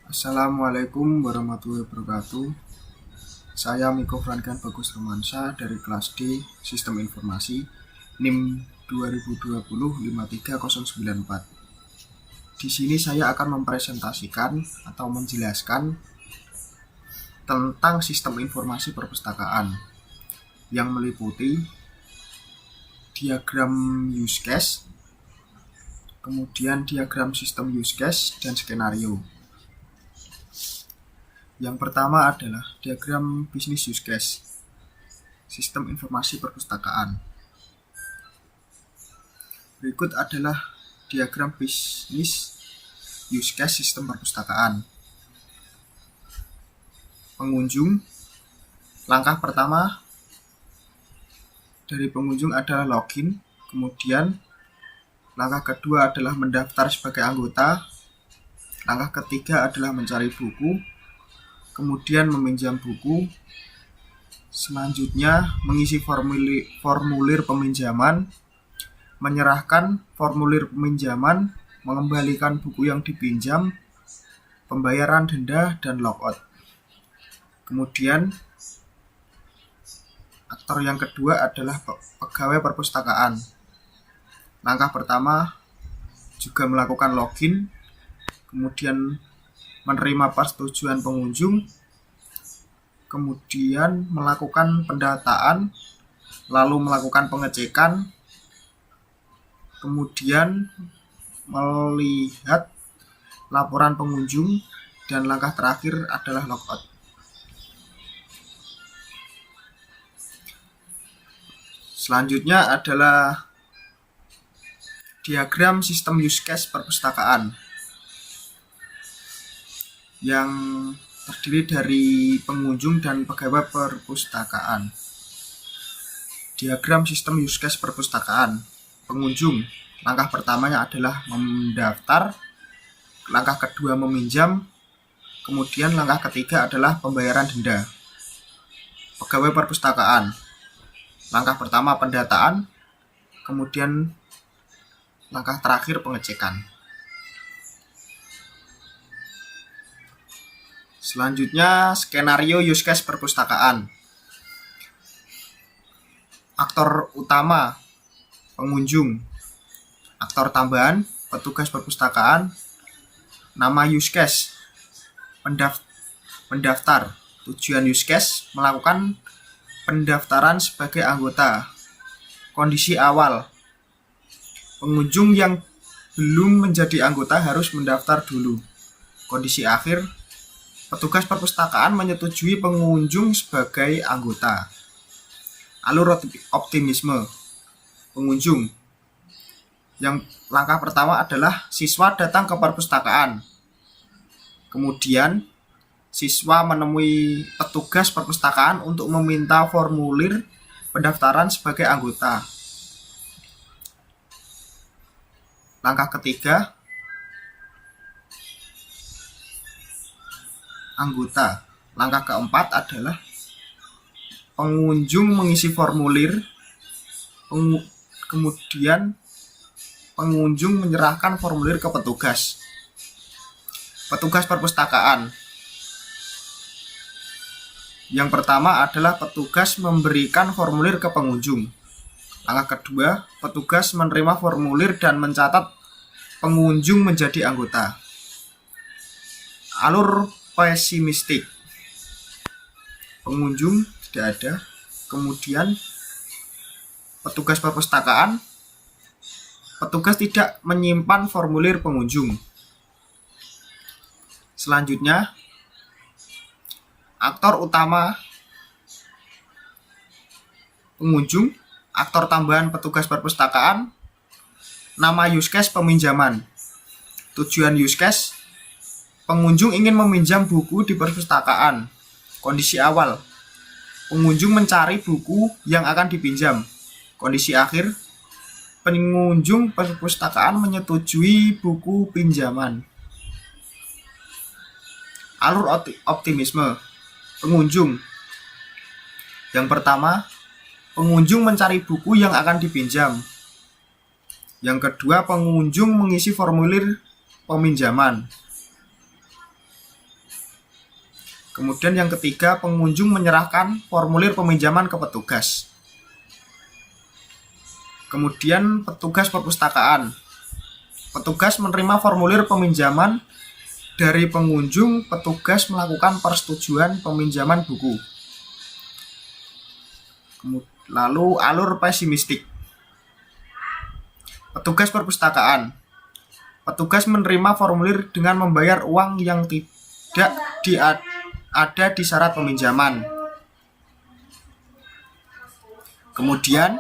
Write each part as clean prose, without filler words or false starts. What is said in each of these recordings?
Assalamualaikum warahmatullahi wabarakatuh. Saya Miko Frankan Bagus Romansa dari kelas D Sistem Informasi NIM 2020-53094. Di sini saya akan mempresentasikan atau menjelaskan tentang sistem informasi perpustakaan yang meliputi diagram use case, kemudian diagram sistem use case dan skenario. Yang pertama adalah diagram business use case, sistem informasi perpustakaan. Berikut adalah diagram business use case sistem perpustakaan. Pengunjung, langkah pertama dari pengunjung adalah login, kemudian langkah kedua adalah mendaftar sebagai anggota, langkah ketiga adalah mencari buku, kemudian meminjam buku, selanjutnya mengisi formulir peminjaman, menyerahkan formulir peminjaman, mengembalikan buku yang dipinjam, pembayaran denda, dan logout. Kemudian aktor yang kedua adalah pegawai perpustakaan. Langkah pertama juga melakukan login, kemudian menerima persetujuan pengunjung, kemudian melakukan pendataan, lalu melakukan pengecekan, kemudian melihat laporan pengunjung, dan langkah terakhir adalah logout. Selanjutnya adalah diagram sistem use case perpustakaan yang terdiri dari pengunjung dan pegawai perpustakaan. Diagram sistem use case perpustakaan. Pengunjung, langkah pertamanya adalah mendaftar, langkah kedua meminjam, kemudian langkah ketiga adalah pembayaran denda. Pegawai perpustakaan, langkah pertama pendataan, kemudian langkah terakhir pengecekan. Selanjutnya skenario use case perpustakaan. Aktor utama pengunjung, aktor tambahan petugas perpustakaan, nama use case pendaftar, tujuan use case melakukan pendaftaran sebagai anggota. Kondisi awal, pengunjung yang belum menjadi anggota harus mendaftar dulu. Kondisi akhir, petugas perpustakaan menyetujui pengunjung sebagai anggota. Alur optimisme pengunjung. Yang langkah pertama adalah siswa datang ke perpustakaan. Kemudian siswa menemui petugas perpustakaan untuk meminta formulir pendaftaran sebagai anggota. Langkah ketiga, anggota. Langkah keempat adalah pengunjung mengisi formulir, kemudian pengunjung menyerahkan formulir ke petugas perpustakaan. Yang pertama adalah petugas memberikan formulir ke pengunjung. Langkah kedua, petugas menerima formulir dan mencatat pengunjung menjadi anggota. Alur pesimistik, pengunjung tidak ada, kemudian petugas perpustakaan, petugas tidak menyimpan formulir pengunjung. Selanjutnya aktor utama pengunjung, aktor tambahan petugas perpustakaan, nama use case peminjaman, tujuan use case pengunjung ingin meminjam buku di perpustakaan. Kondisi awal, pengunjung mencari buku yang akan dipinjam. Kondisi akhir, pengunjung perpustakaan menyetujui buku pinjaman. Alur optimisme pengunjung. Yang pertama, pengunjung mencari buku yang akan dipinjam. Yang kedua, pengunjung mengisi formulir peminjaman. Kemudian yang ketiga, pengunjung menyerahkan formulir peminjaman ke petugas. Kemudian petugas perpustakaan. Petugas menerima formulir peminjaman dari pengunjung, petugas melakukan persetujuan peminjaman buku. Lalu alur pesimistik. Petugas perpustakaan. Petugas menerima formulir dengan membayar uang yang tidak ada di syarat peminjaman. Kemudian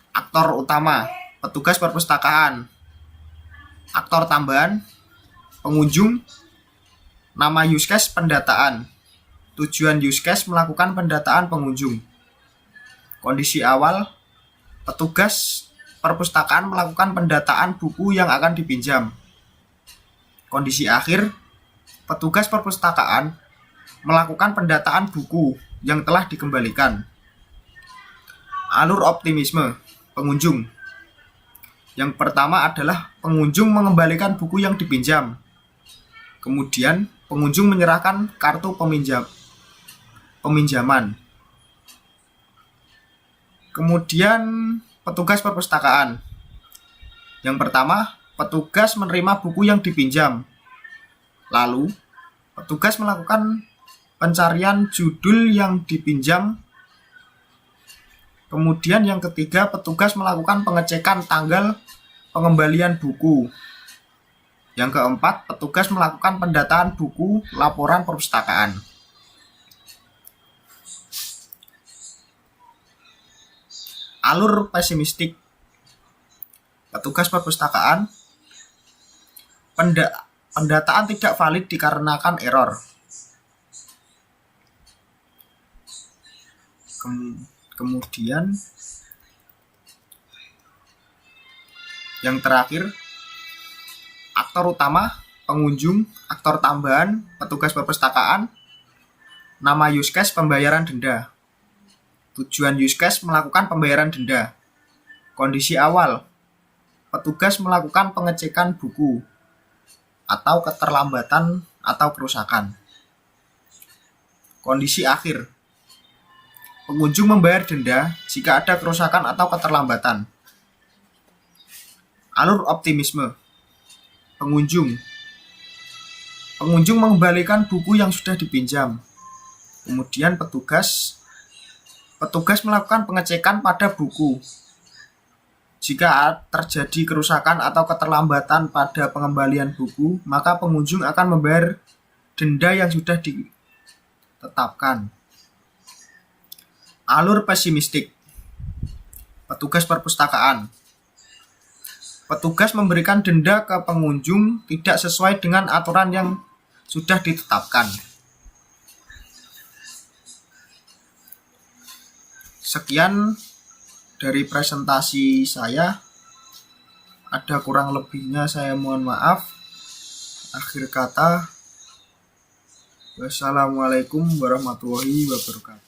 aktor utama, petugas perpustakaan. Aktor tambahan, pengunjung, nama use case pendataan. Tujuan use case melakukan pendataan pengunjung. Kondisi awal, petugas perpustakaan melakukan pendataan buku yang akan dipinjam. Kondisi akhir, petugas perpustakaan melakukan pendataan buku yang telah dikembalikan. Alur optimisme pengunjung. Yang pertama adalah pengunjung mengembalikan buku yang dipinjam. Kemudian pengunjung menyerahkan kartu peminjaman. Kemudian petugas perpustakaan. Yang pertama, petugas menerima buku yang dipinjam. Lalu, petugas melakukan pencarian judul yang dipinjam. Kemudian yang ketiga, petugas melakukan pengecekan tanggal pengembalian buku. Yang keempat, petugas melakukan pendataan buku laporan perpustakaan. Alur pesimistik. Petugas perpustakaan, pendataan tidak valid dikarenakan error. Kemudian yang terakhir, aktor utama, pengunjung, aktor tambahan, petugas perpustakaan, nama use case pembayaran denda. Tujuan use case melakukan pembayaran denda. Kondisi awal, petugas melakukan pengecekan buku atau keterlambatan atau kerusakan. Kondisi akhir, pengunjung membayar denda jika ada kerusakan atau keterlambatan. Alur optimisme. Pengunjung mengembalikan buku yang sudah dipinjam. Kemudian petugas melakukan pengecekan pada buku. Jika terjadi kerusakan atau keterlambatan pada pengembalian buku, maka pengunjung akan membayar denda yang sudah ditetapkan. Alur pesimistik. Petugas perpustakaan. Petugas memberikan denda ke pengunjung tidak sesuai dengan aturan yang sudah ditetapkan. Sekian dari presentasi saya. Ada kurang lebihnya saya mohon maaf. Akhir kata, wassalamualaikum warahmatullahi wabarakatuh.